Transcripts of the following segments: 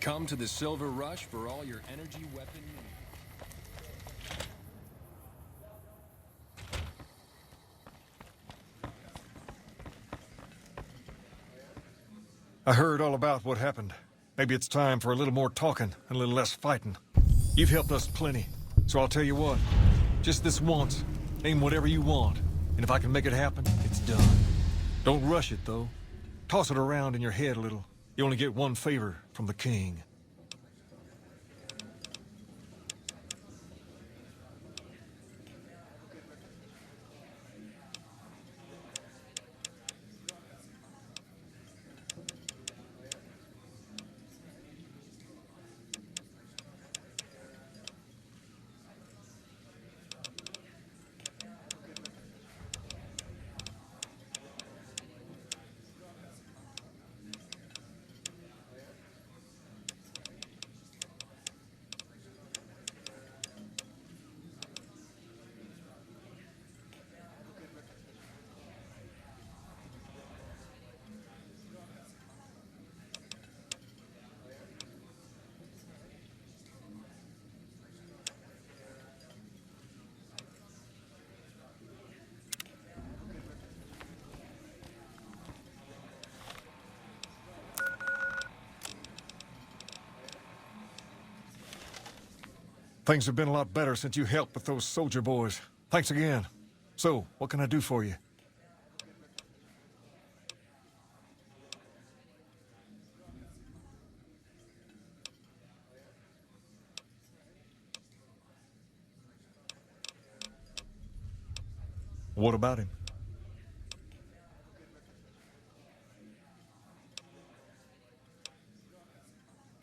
Come to the Silver Rush for all your energy weapon needs. I heard all about what happened. Maybe it's time for a little more talking and a little less fighting. You've helped us plenty, so I'll tell you what. Just this once, aim whatever you want, and if I can make it happen, it's done. Don't rush it, though. Toss it around in your head a little. You only get one favor from the king. Things have been a lot better since you helped with those soldier boys. Thanks again. So, what can I do for you? What about him?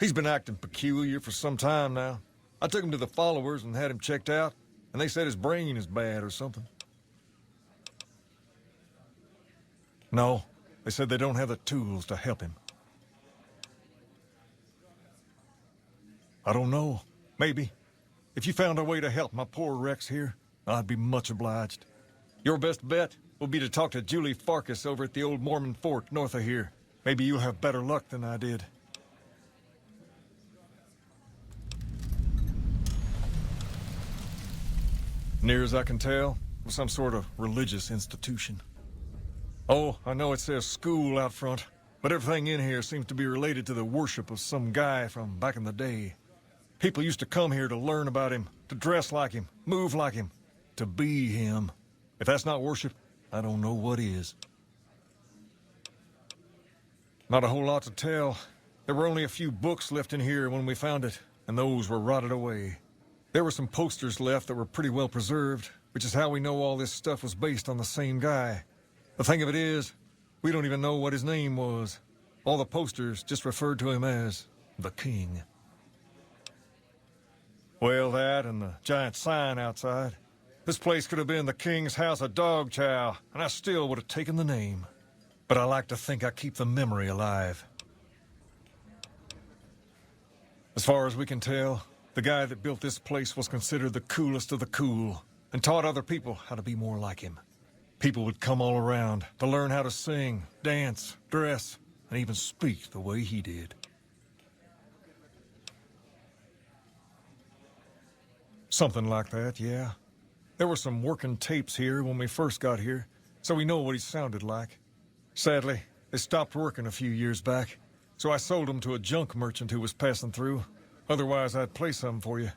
He's been acting peculiar for some time now. I took him to the followers and had him checked out, and they said his brain is bad or something. No, they said they don't have the tools to help him. I don't know. Maybe. If you found a way to help my poor Rex here, I'd be much obliged. Your best bet will be to talk to Julie Farkas over at the old Mormon fort north of here. Maybe you'll have better luck than I did. Near as I can tell, it was some sort of religious institution. Oh, I know it says school out front, but everything in here seems to be related to the worship of some guy from back in the day. People used to come here to learn about him, to dress like him, move like him, to be him. If that's not worship, I don't know what is. Not a whole lot to tell. There were only a few books left in here when we found it, and those were rotted away. There were some posters left that were pretty well preserved, which is how we know all this stuff was based on the same guy. The thing of it is, we don't even know what his name was. All the posters just referred to him as the King. Well, that and the giant sign outside. This place could have been the King's House of Dog Chow, and I still would have taken the name. But I like to think I keep the memory alive. As far as we can tell, the guy that built this place was considered the coolest of the cool, and taught other people how to be more like him. People would come all around to learn how to sing, dance, dress, and even speak the way he did. Something like that, yeah. There were some working tapes here when we first got here, so we know what he sounded like. Sadly, they stopped working a few years back, so I sold them to a junk merchant who was passing through. Otherwise, I'd play some for you.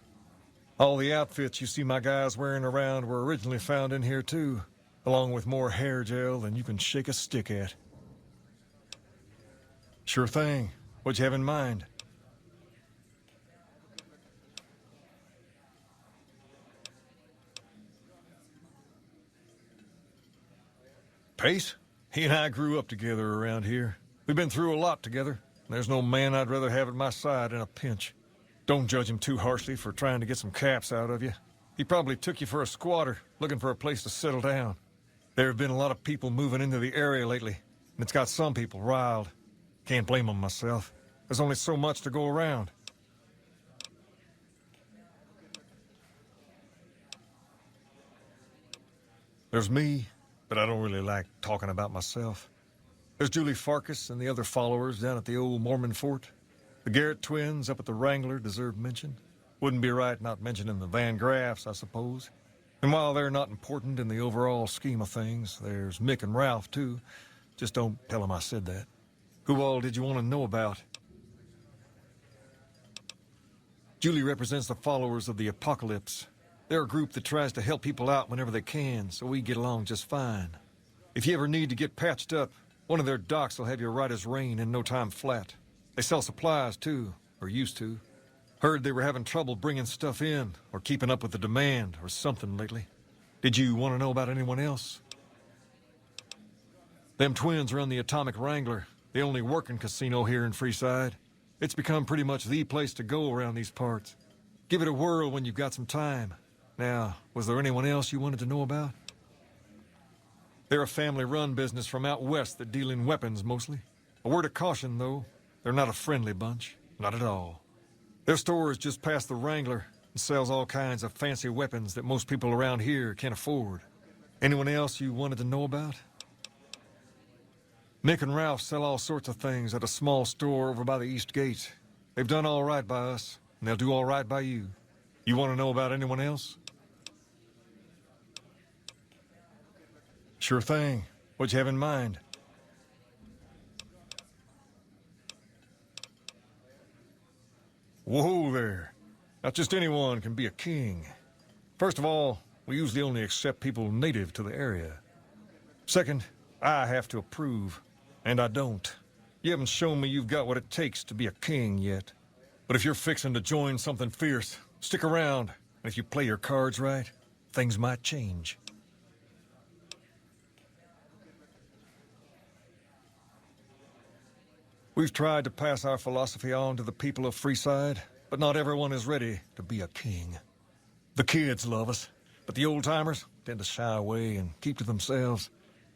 All the outfits you see my guys wearing around were originally found in here, too, along with more hair gel than you can shake a stick at. Sure thing. What'd you have in mind? Pace? He and I grew up together around here. We've been through a lot together. There's no man I'd rather have at my side in a pinch. Don't judge him too harshly for trying to get some caps out of you. He probably took you for a squatter, looking for a place to settle down. There have been a lot of people moving into the area lately, and it's got some people riled. Can't blame them myself. There's only so much to go around. There's me, but I don't really like talking about myself. There's Julie Farkas and the other followers down at the old Mormon fort. The Garrett twins up at the Wrangler deserve mention. Wouldn't be right not mentioning the Van Graffs, I suppose. And while they're not important in the overall scheme of things, there's Mick and Ralph, too. Just don't tell them I said that. Who all did you want to know about? Julie represents the followers of the Apocalypse. They're a group that tries to help people out whenever they can, so we get along just fine. If you ever need to get patched up, one of their docs will have you right as rain in no time flat. They sell supplies, too, or used to. Heard they were having trouble bringing stuff in, or keeping up with the demand, or something lately. Did you want to know about anyone else? Them twins run the Atomic Wrangler, the only working casino here in Freeside. It's become pretty much the place to go around these parts. Give it a whirl when you've got some time. Now, was there anyone else you wanted to know about? They're a family-run business from out west that deal in weapons, mostly. A word of caution, though. They're not a friendly bunch. Not at all. Their store is just past the Wrangler and sells all kinds of fancy weapons that most people around here can't afford. Anyone else you wanted to know about? Mick and Ralph sell all sorts of things at a small store over by the East Gate. They've done all right by us, and they'll do all right by you. You want to know about anyone else? Sure thing. What'd you have in mind? Whoa there. Not just anyone can be a king. First of all, we usually only accept people native to the area. Second, I have to approve, and I don't. You haven't shown me you've got what it takes to be a king yet. But if you're fixing to join something fierce, stick around. And if you play your cards right, things might change. We've tried to pass our philosophy on to the people of Freeside, but not everyone is ready to be a king. The kids love us, but the old-timers tend to shy away and keep to themselves,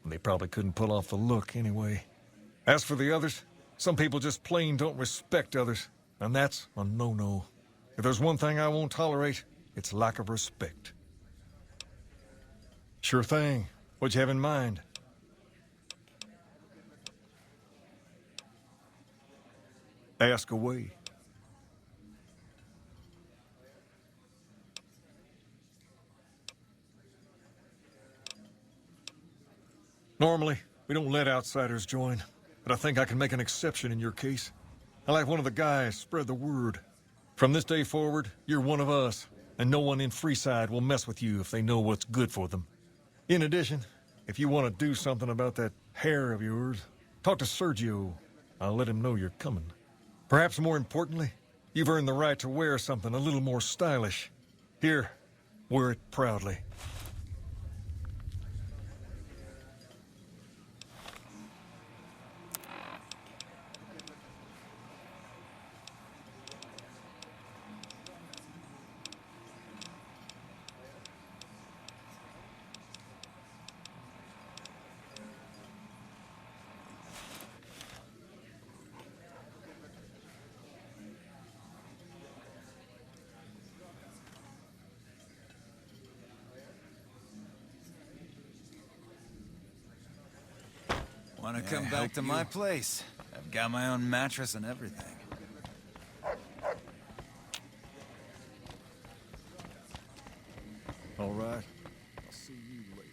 and they probably couldn't pull off the look anyway. As for the others, some people just plain don't respect others, and that's a no-no. If there's one thing I won't tolerate, it's lack of respect. Sure thing. What'd you have in mind? Ask away. Normally, we don't let outsiders join, but I think I can make an exception in your case. I'll have one of the guys spread the word. From this day forward, you're one of us, and no one in Freeside will mess with you if they know what's good for them. In addition, if you want to do something about that hair of yours, talk to Sergio. I'll let him know you're coming. Perhaps more importantly, you've earned the right to wear something a little more stylish. Here, wear it proudly. Want to come back to my place? I've got my own mattress and everything. All right. I'll see you later.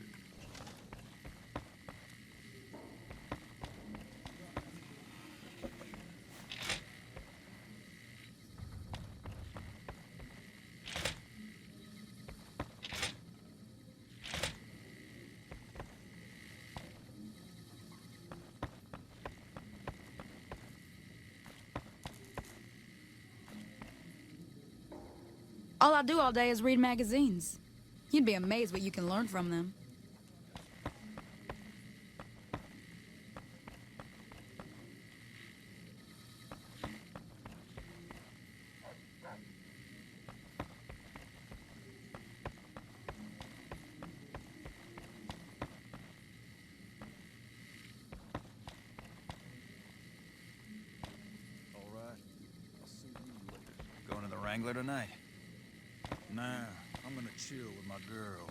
All I do all day is read magazines. You'd be amazed what you can learn from them. All right. I'll see you later. Going to the Wrangler tonight? Nah, I'm gonna chill with my girl.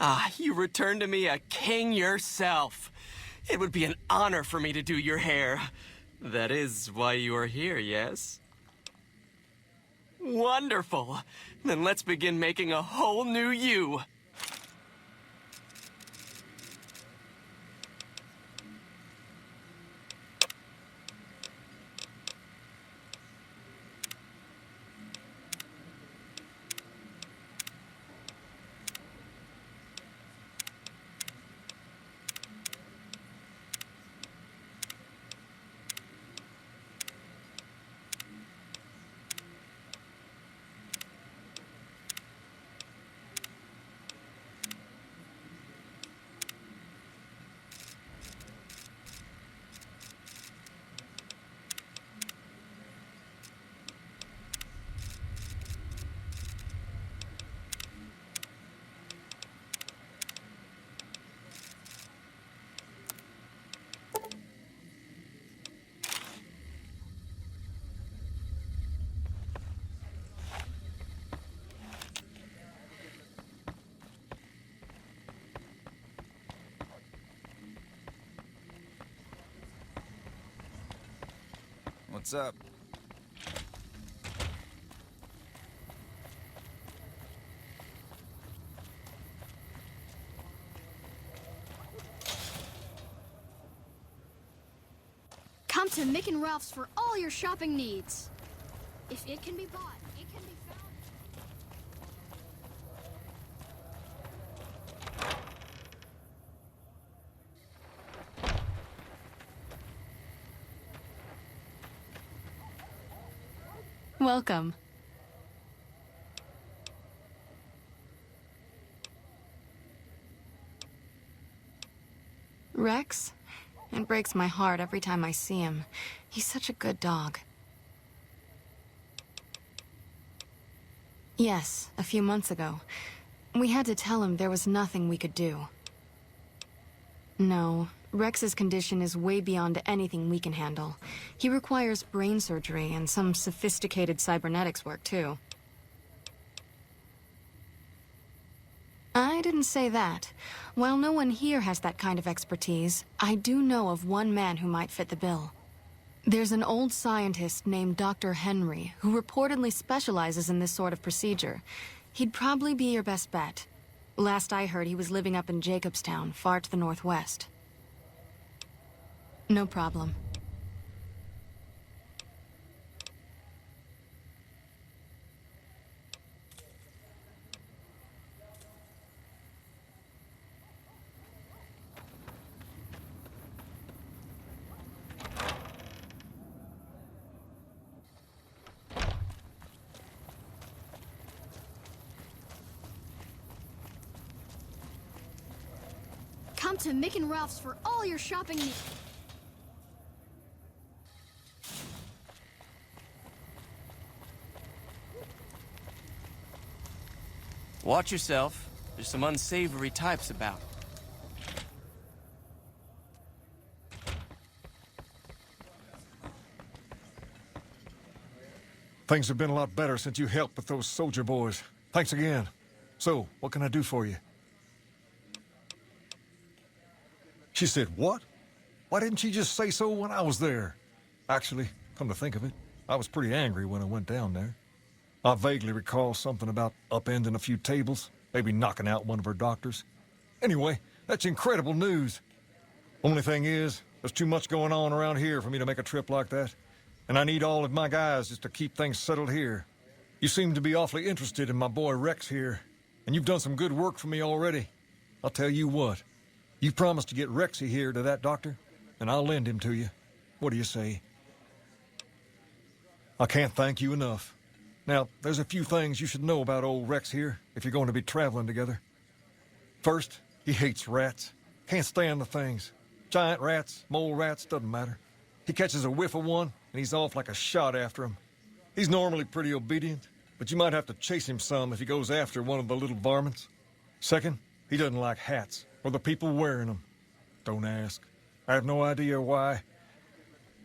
Ah, you returned to me a king yourself. It would be an honor for me to do your hair. That is why you are here, yes? Wonderful. Then let's begin making a whole new you. What's up? Come to Mick and Ralph's for all your shopping needs. If it can be bought, it can be found. Welcome. Rex? It breaks my heart every time I see him. He's such a good dog. Yes, a few months ago. We had to tell him there was nothing we could do. No, Rex's condition is way beyond anything we can handle. He requires brain surgery and some sophisticated cybernetics work, too. I didn't say that. While no one here has that kind of expertise, I do know of one man who might fit the bill. There's an old scientist named Dr. Henry, who reportedly specializes in this sort of procedure. He'd probably be your best bet. Last I heard, he was living up in Jacobstown, far to the northwest. No problem. Come to Mick and Ralph's for all your shopping needs. Watch yourself. There's some unsavory types about. Things have been a lot better since you helped with those soldier boys. Thanks again. So, what can I do for you? She said, what? Why didn't she just say so when I was there? Actually, come to think of it, I was pretty angry when I went down there. I vaguely recall something about upending a few tables, maybe knocking out one of her doctors. Anyway, that's incredible news. Only thing is, there's too much going on around here for me to make a trip like that. And I need all of my guys just to keep things settled here. You seem to be awfully interested in my boy Rex here, and you've done some good work for me already. I'll tell you what, you promised to get Rexy here to that doctor, and I'll lend him to you. What do you say? I can't thank you enough. Now, there's a few things you should know about old Rex here if you're going to be traveling together. First, he hates rats. Can't stand the things. Giant rats, mole rats, doesn't matter. He catches a whiff of one, and he's off like a shot after him. He's normally pretty obedient, but you might have to chase him some if he goes after one of the little varmints. Second, he doesn't like hats, or the people wearing them. Don't ask. I have no idea why.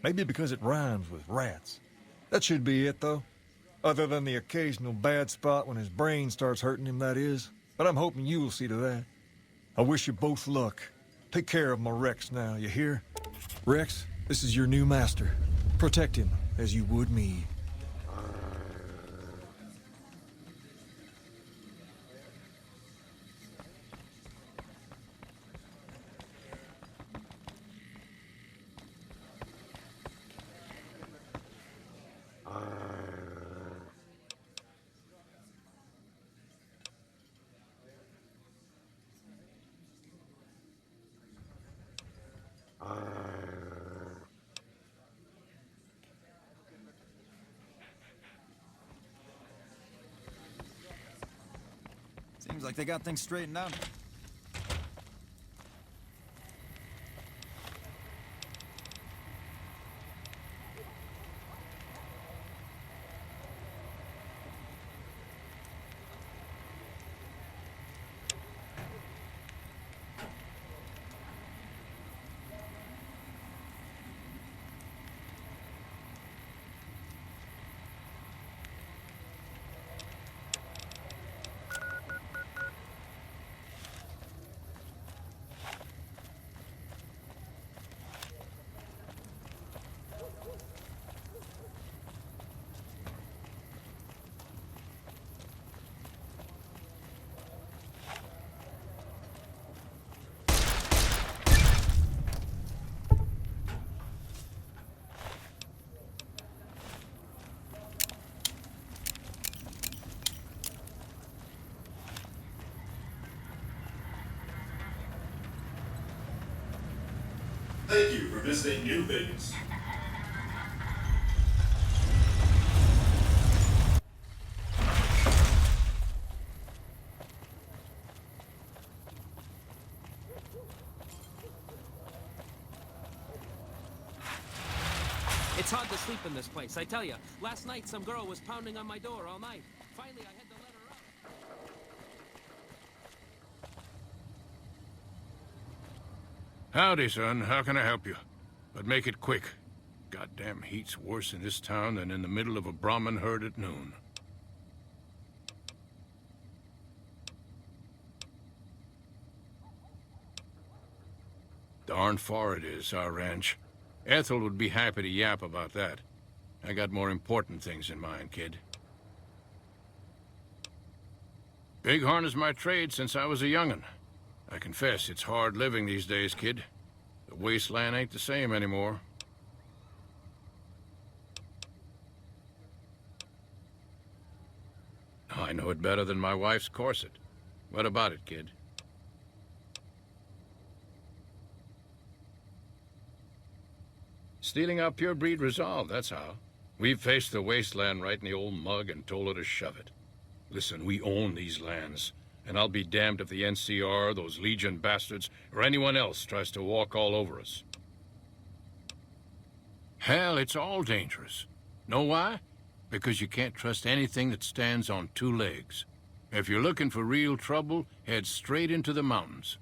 Maybe because it rhymes with rats. That should be it, though. Other than the occasional bad spot when his brain starts hurting him, that is. But I'm hoping you'll see to that. I wish you both luck. Take care of my Rex now, you hear? Rex, this is your new master. Protect him as you would me. Seems like they got things straightened out. Thank you for visiting New Vegas. It's hard to sleep in this place, I tell you. Last night, some girl was pounding on my door all night. Finally, I had to let her out. Howdy, son. How can I help you? But make it quick. Goddamn heat's worse in this town than in the middle of a Brahmin herd at noon. Darn far it is, our ranch. Ethel would be happy to yap about that. I got more important things in mind, kid. Bighorn is my trade since I was a young'un. I confess, it's hard living these days, kid. The wasteland ain't the same anymore. I know it better than my wife's corset. What about it, kid? Stealing our pure-breed resolve, that's how. We've faced the wasteland right in the old mug and told her to shove it. Listen, we own these lands. And I'll be damned if the NCR, those Legion bastards, or anyone else tries to walk all over us. Hell, it's all dangerous. Know why? Because you can't trust anything that stands on two legs. If you're looking for real trouble, head straight into the mountains.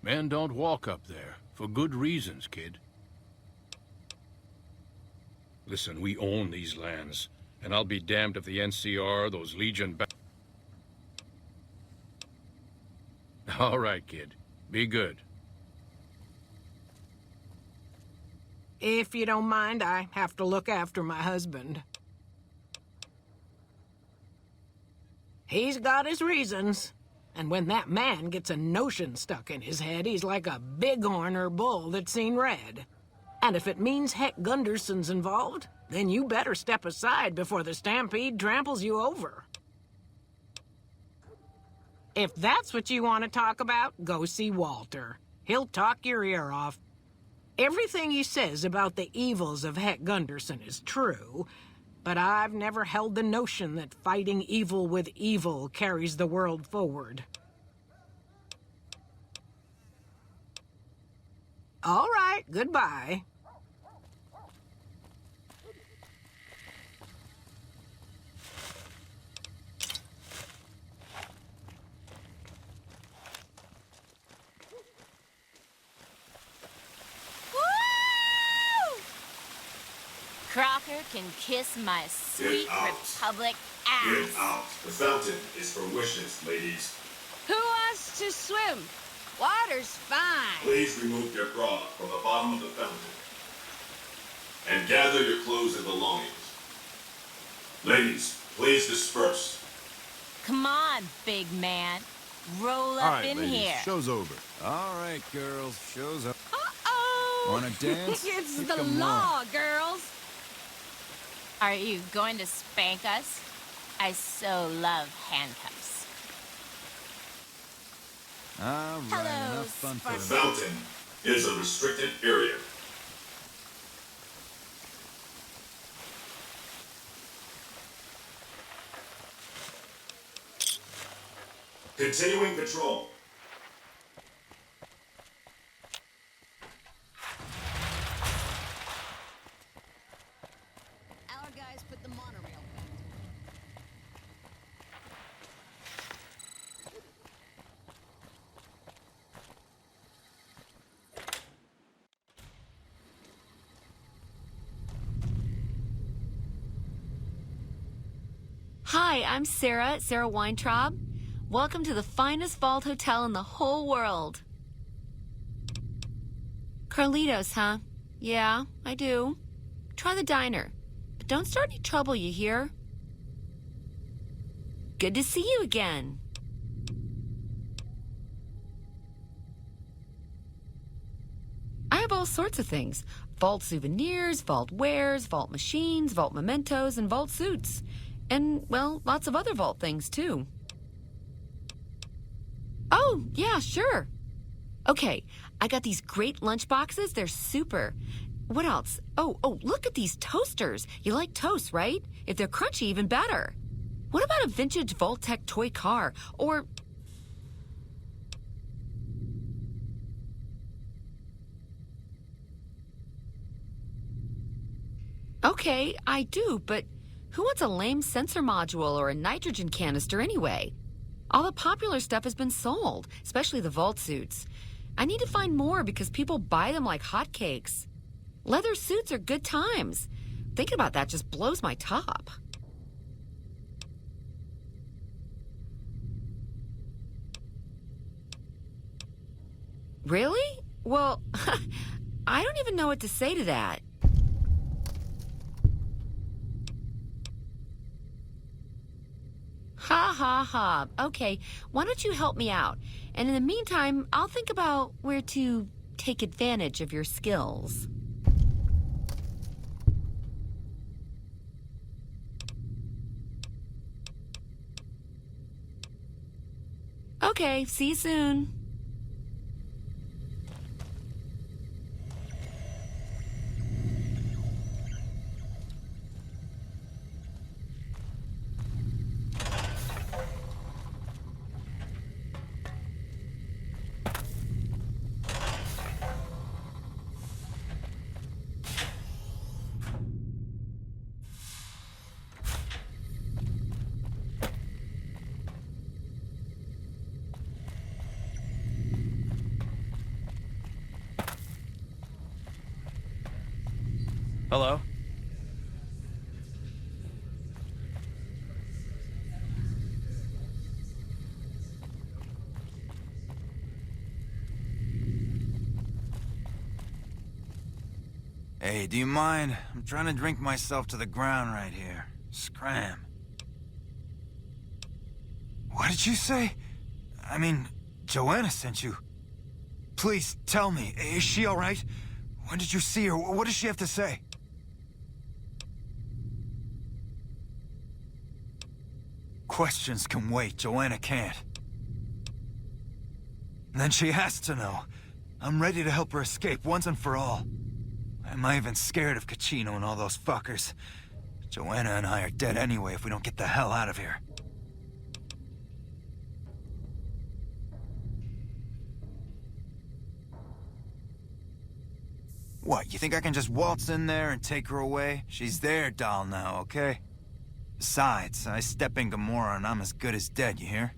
Men don't walk up there, for good reasons, kid. Listen, we own these lands, and I'll be damned if the NCR, those Legion bastards... All right, kid. Be good. If you don't mind, I have to look after my husband. He's got his reasons. And when that man gets a notion stuck in his head, he's like a bighorn or bull that's seen red. And if it means Heck Gunderson's involved, then you better step aside before the stampede tramples you over. If that's what you want to talk about, go see Walter. He'll talk your ear off. Everything he says about the evils of Heck Gunderson is true, but I've never held the notion that fighting evil with evil carries the world forward. All right, goodbye. Crocker can kiss my sweet Republic ass. Get out. The fountain is for wishes, ladies. Who wants to swim? Water's fine. Please remove your bra from the bottom of the fountain. And gather your clothes and belongings. Ladies, please disperse. Come on, big man. Roll up All right, in ladies, here. show's over. All right, girls, show's up. Uh-oh! Wanna dance? It's the Come law, on. girls. Are you going to spank us? I so love handcuffs. All right, Hello, enough fun The for fountain is a restricted area. Continuing patrol. Our guys put the monorail back. Hi, I'm Sarah Weintraub. Welcome to the finest vault hotel in the whole world. Carlitos, huh? Yeah, I do. Try the diner. But don't start any trouble, you hear? Good to see you again. I have all sorts of things. Vault souvenirs, vault wares, vault machines, vault mementos, and vault suits. And, well, lots of other vault things, too. Oh, yeah, sure. Okay, I got these great lunch boxes. They're super. What else? Oh, look at these toasters. You like toast, right? If they're crunchy, even better. What about a vintage Vault-Tec toy car? Or... Okay, I do, but who wants a lame sensor module or a nitrogen canister anyway? All the popular stuff has been sold, especially the vault suits. I need to find more because people buy them like hotcakes. Leather suits are good times. Thinking about that just blows my top. Really? Well, I don't even know what to say to that. Ha ha ha. Okay, why don't you help me out? And in the meantime, I'll think about where to take advantage of your skills. Okay, see you soon. Hello? Hey, do you mind? I'm trying to drink myself to the ground right here. Scram. What did you say? I mean, Joanna sent you. Please, tell me, is she all right? When did you see her? What does she have to say? Questions can wait, Joanna can't. Then she has to know. I'm ready to help her escape once and for all. I'm not even scared of Caccino and all those fuckers. Joanna and I are dead anyway if we don't get the hell out of here. What, you think I can just waltz in there and take her away? She's their doll now, okay? Besides, I step in Gamora and I'm as good as dead, you hear?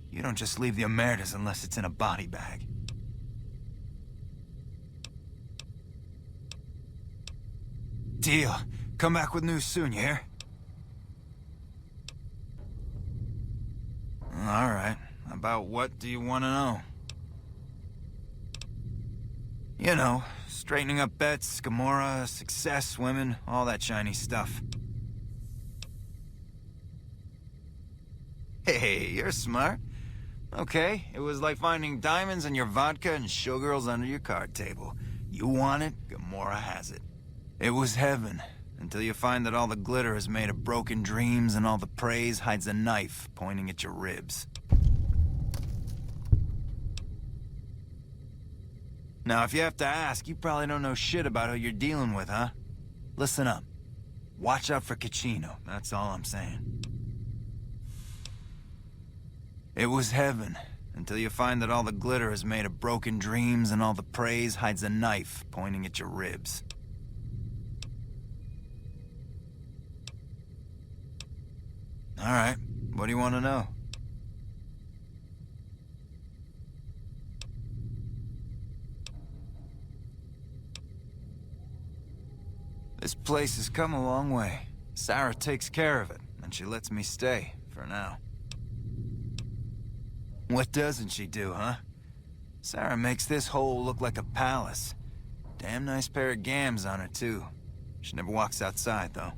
You don't just leave the Emeritus unless it's in a body bag. Deal. Come back with news soon, you hear? All right. About what do you want to know? You know, straightening up bets, Gamora, success, women, all that shiny stuff. Hey, you're smart. Okay, it was like finding diamonds in your vodka and showgirls under your card table. You want it, Gamora has it. It was heaven, until you find that all the glitter is made of broken dreams and all the praise hides a knife pointing at your ribs. Now, if you have to ask, you probably don't know shit about who you're dealing with, huh? Listen up. Watch out for Caccino, that's all I'm saying. It was heaven, until you find that all the glitter is made of broken dreams and all the praise hides a knife pointing at your ribs. Alright, what do you want to know? This place has come a long way. Sarah takes care of it, and she lets me stay, for now. What doesn't she do, huh? Sarah makes this hole look like a palace. Damn nice pair of gams on her, too. She never walks outside, though.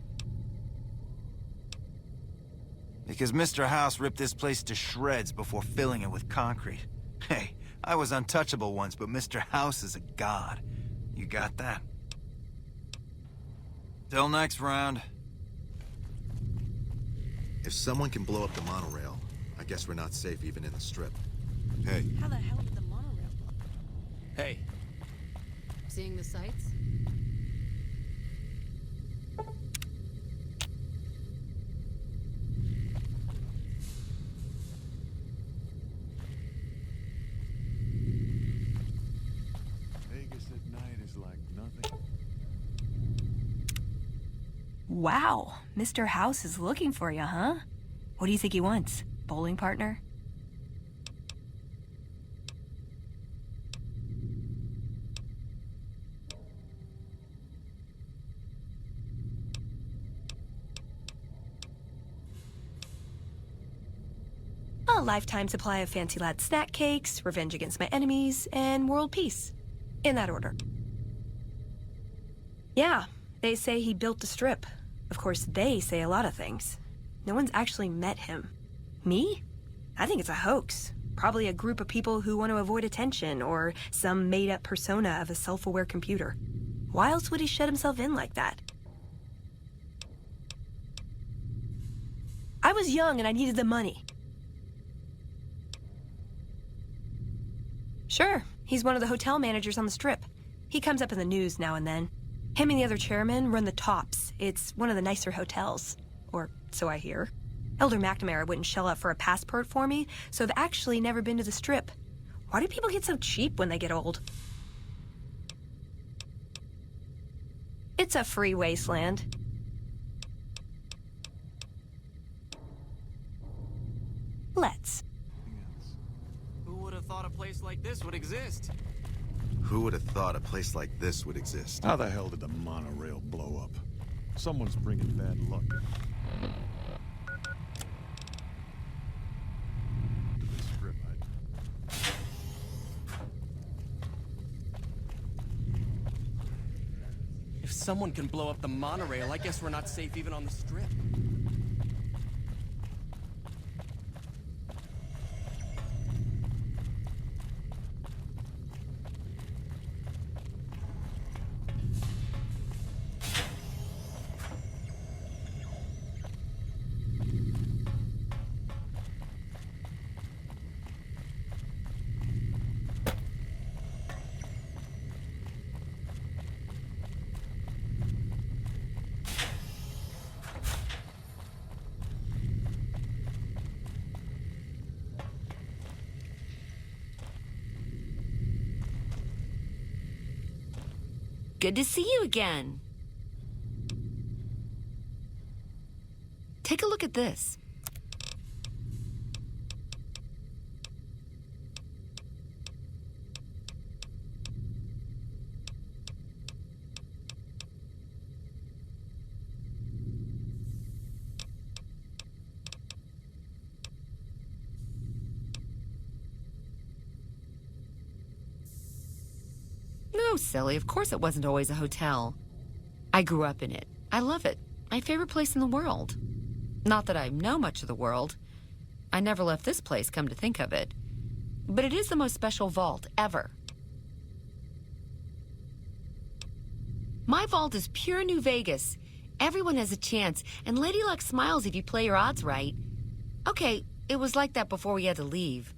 Because Mr. House ripped this place to shreds before filling it with concrete. Hey, I was untouchable once, but Mr. House is a god. You got that? Till next round. If someone can blow up the monorail, I guess we're not safe even in the Strip. Hey. How the hell did the monorail blow? Hey. Seeing the sights? Vegas at night is like nothing. Wow, Mr. House is looking for you, huh? What do you think he wants? Bowling partner? A lifetime supply of fancy lad snack cakes, revenge against my enemies, and world peace. In that order. Yeah, they say he built the Strip. Of course, they say a lot of things. No one's actually met him. Me? I think it's a hoax. Probably a group of people who want to avoid attention, or some made-up persona of a self-aware computer. Why else would he shut himself in like that? I was young and I needed the money. Sure, he's one of the hotel managers on the Strip. He comes up in the news now and then. Him and the other chairman run the Tops. It's one of the nicer hotels. Or so I hear. Elder McNamara wouldn't shell out for a passport for me, so I've actually never been to the Strip. Why do people get so cheap when they get old? It's a free wasteland. Let's. Who would have thought a place like this would exist? Who would have thought a place like this would exist? How the hell did the monorail blow up? Someone's bringing bad luck. To the Strip, If someone can blow up the monorail, I guess we're not safe even on the Strip. Good to see you again. Take a look at this. No, silly, of course it wasn't always a hotel. I grew up in it. I love it. My favorite place in the world. Not that I know much of the world. I never left this place, come to think of it. But it is the most special vault ever. My vault is pure New Vegas. Everyone has a chance, and Lady Luck smiles if you play your odds right. Okay, it was like that before we had to leave.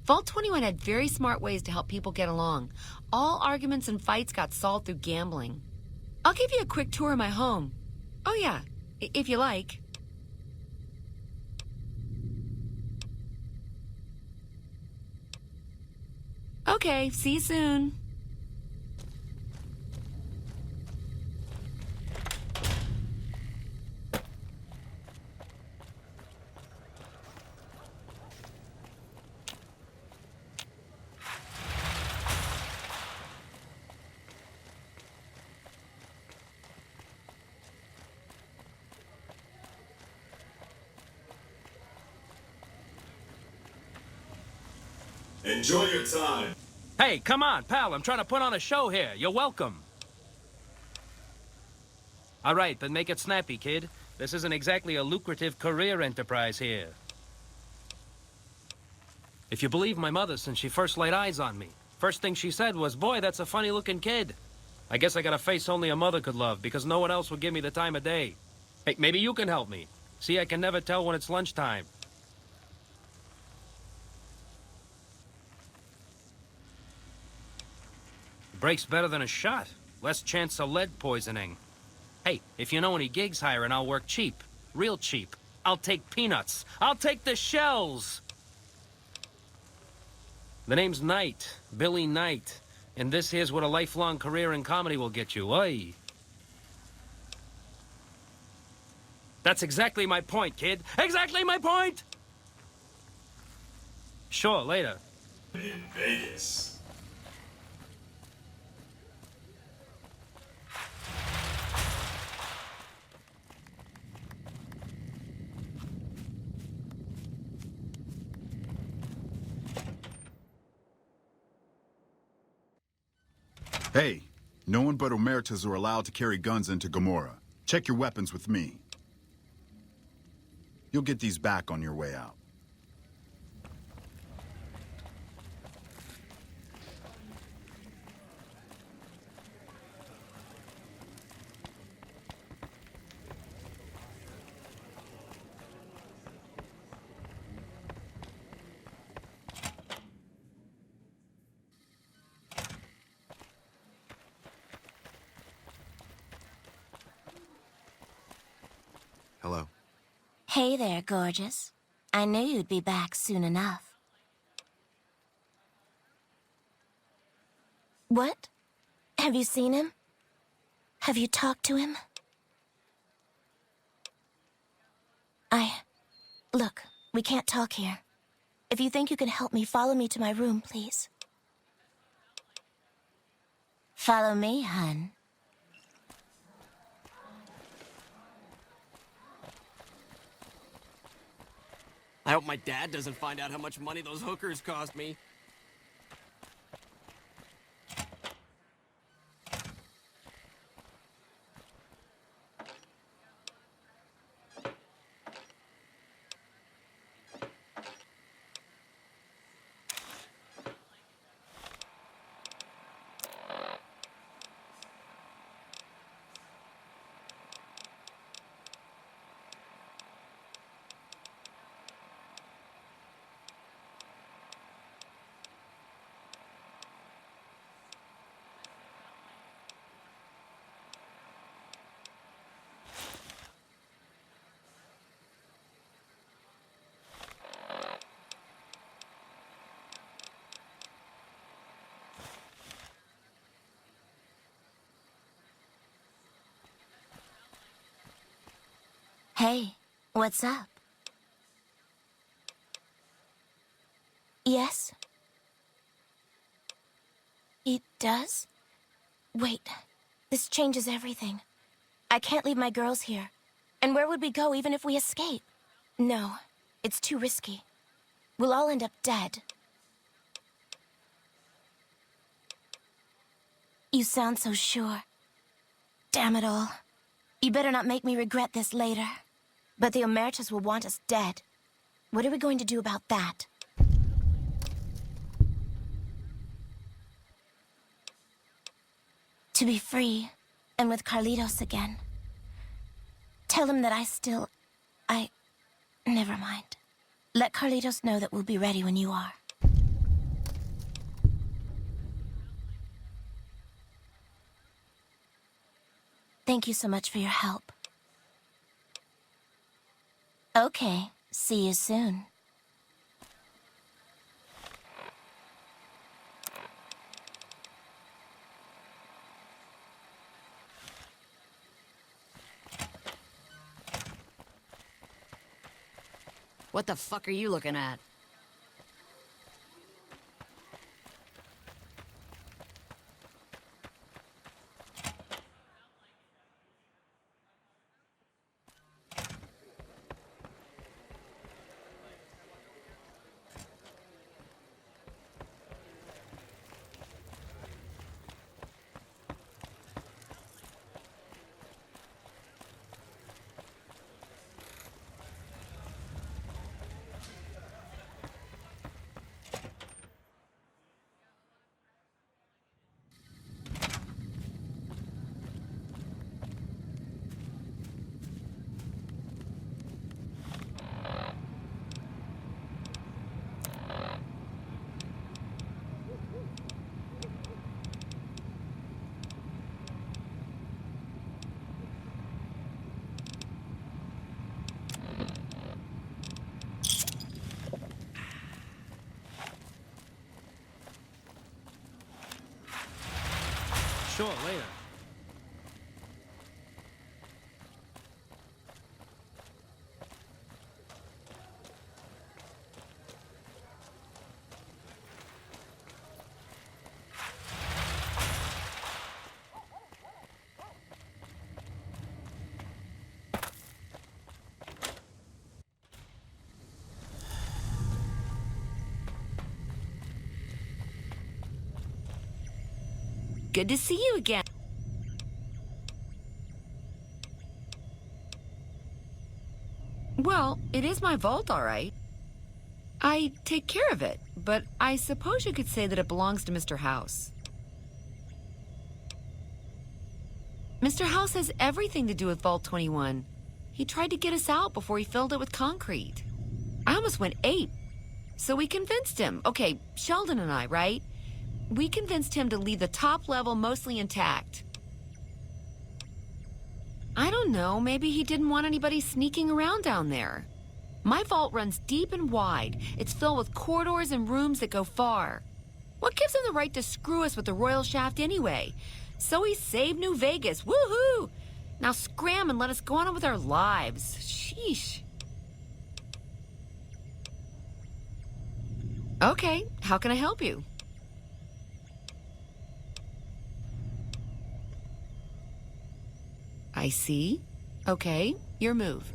Vault 21 had very smart ways to help people get along. All arguments and fights got solved through gambling. I'll give you a quick tour of my home. Oh yeah, if you like. Okay, see you soon. Enjoy your time. Hey, come on, pal. I'm trying to put on a show here. You're welcome. All right, then make it snappy, kid. This isn't exactly a lucrative career enterprise here. If you believe my mother since she first laid eyes on me, first thing she said was, boy, that's a funny-looking kid. I guess I got a face only a mother could love because no one else would give me the time of day. Hey, maybe you can help me. See, I can never tell when it's lunchtime. Breaks better than a shot. Less chance of lead poisoning. Hey, if you know any gigs hiring, I'll work cheap. Real cheap. I'll take peanuts. I'll take the shells! The name's Knight. Billy Knight. And this here's what a lifelong career in comedy will get you. Oi. That's exactly my point, kid. Exactly my point! Sure, later. In Vegas. Hey, no one but Omertas are allowed to carry guns into Gomorrah. Check your weapons with me. You'll get these back on your way out. Hello. Hey there, gorgeous. I knew you'd be back soon enough. What? Have you seen him? Have you talked to him? Look, we can't talk here. If you think you can help me, follow me to my room, please. Follow me, hun. I hope my dad doesn't find out how much money those hookers cost me. Hey, what's up? Yes? He does? Wait, this changes everything. I can't leave my girls here. And where would we go even if we escape? No, it's too risky. We'll all end up dead. You sound so sure. Damn it all. You better not make me regret this later. But the Emeritus will want us dead. What are we going to do about that? To be free, and with Carlitos again. Tell him that Never mind. Let Carlitos know that we'll be ready when you are. Thank you so much for your help. Okay, see you soon. What the fuck are you looking at? Sure, later. Good to see you again. Well, it is my vault, all right. I take care of it, but I suppose you could say that it belongs to Mr. House. Mr. House has everything to do with Vault 21. He tried to get us out before he filled it with concrete. I almost went ape. So we convinced him. Okay, Sheldon and I, right? We convinced him to leave the top level mostly intact. I don't know, maybe he didn't want anybody sneaking around down there. My vault runs deep and wide. It's filled with corridors and rooms that go far. What gives him the right to screw us with the royal shaft anyway? So he saved New Vegas, woohoo! Now scram and let us go on with our lives. Sheesh. Okay, how can I help you? I see. Okay, your move.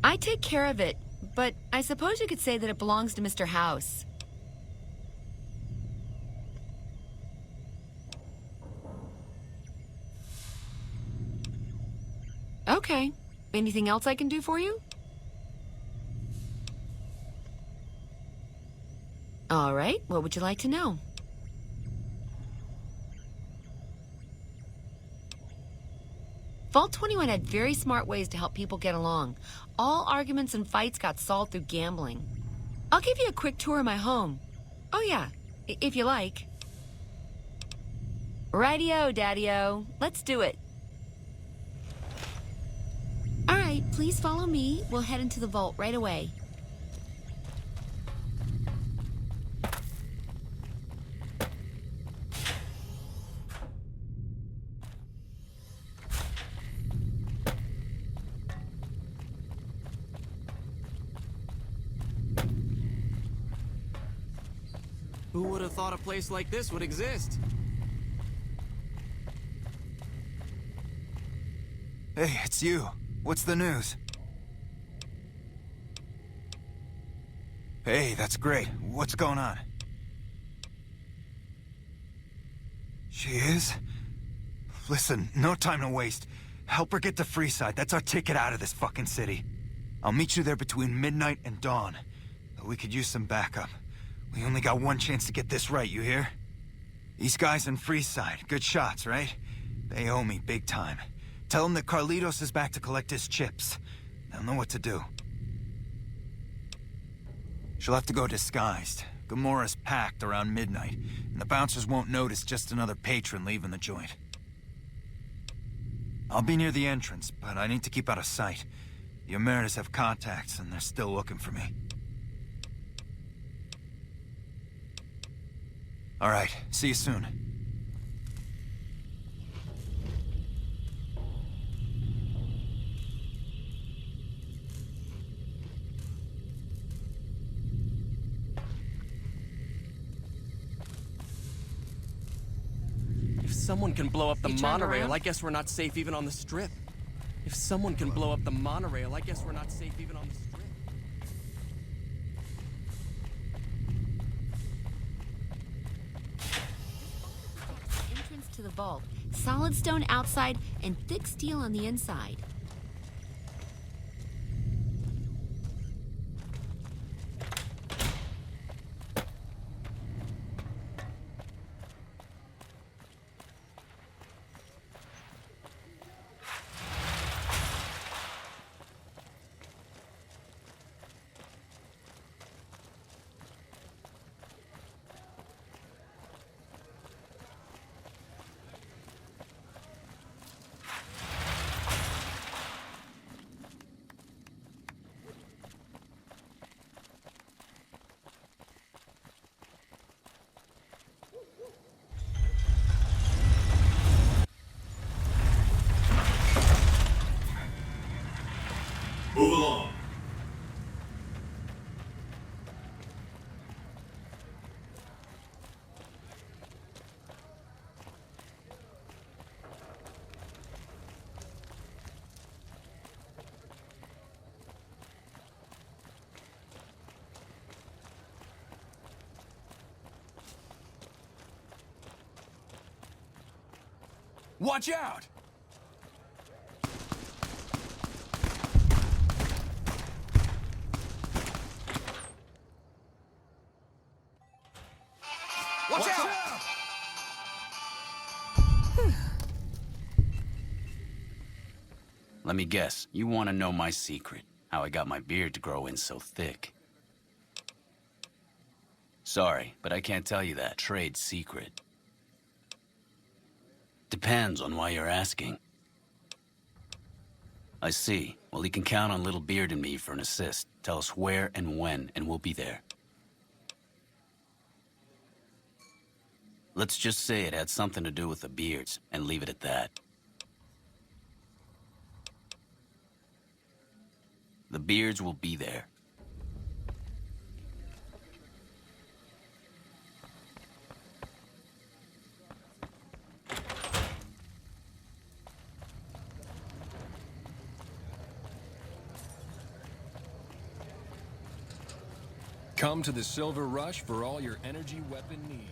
I take care of it, but I suppose you could say that it belongs to Mr. House. Okay. Anything else I can do for you? All right, what would you like to know? Vault 21 had very smart ways to help people get along. All arguments and fights got solved through gambling. I'll give you a quick tour of my home. Oh yeah, if you like. Rightio, Daddy-o. Let's do it. All right, please follow me. We'll head into the vault right away. Who would have thought a place like this would exist? Hey, it's you. What's the news? Hey, that's great. What's going on? She is? Listen, no time to waste. Help her get to Freeside. That's our ticket out of this fucking city. I'll meet you there between midnight and dawn. We could use some backup. We only got one chance to get this right, you hear? These guys in Freeside, good shots, right? They owe me big time. Tell them that Carlitos is back to collect his chips. They'll know what to do. She'll have to go disguised. Gamora's packed around midnight, and the bouncers won't notice just another patron leaving the joint. I'll be near the entrance, but I need to keep out of sight. The Emeritus have contacts, and they're still looking for me. All right, see you soon. If someone can blow up the You turned monorail, around? I guess we're not safe even on the Strip. If someone can blow up the monorail, I guess we're not safe even on the Strip. Entrance to the vault. Solid stone outside and thick steel on the inside. Move along. Watch out! Watch out! Let me guess, you want to know my secret, how I got my beard to grow in so thick. Sorry, but I can't tell you that. Trade secret. Depends on why you're asking. I see. Well, you can count on Little Beard and me for an assist. Tell us where and when, and we'll be there. Let's just say it had something to do with the beards, and leave it at that. The beards will be there. Come to the Silver Rush for all your energy weapon needs.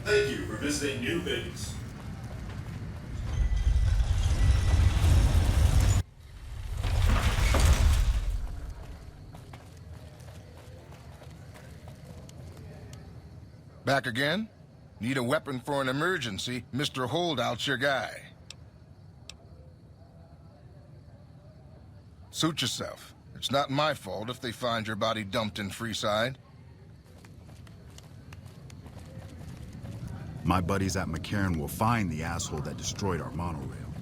Thank you for visiting New Vegas. Back again? Need a weapon for an emergency? Mr. Holdout's your guy. Suit yourself. It's not my fault if they find your body dumped in Freeside. My buddies at McCarran will find the asshole that destroyed our monorail.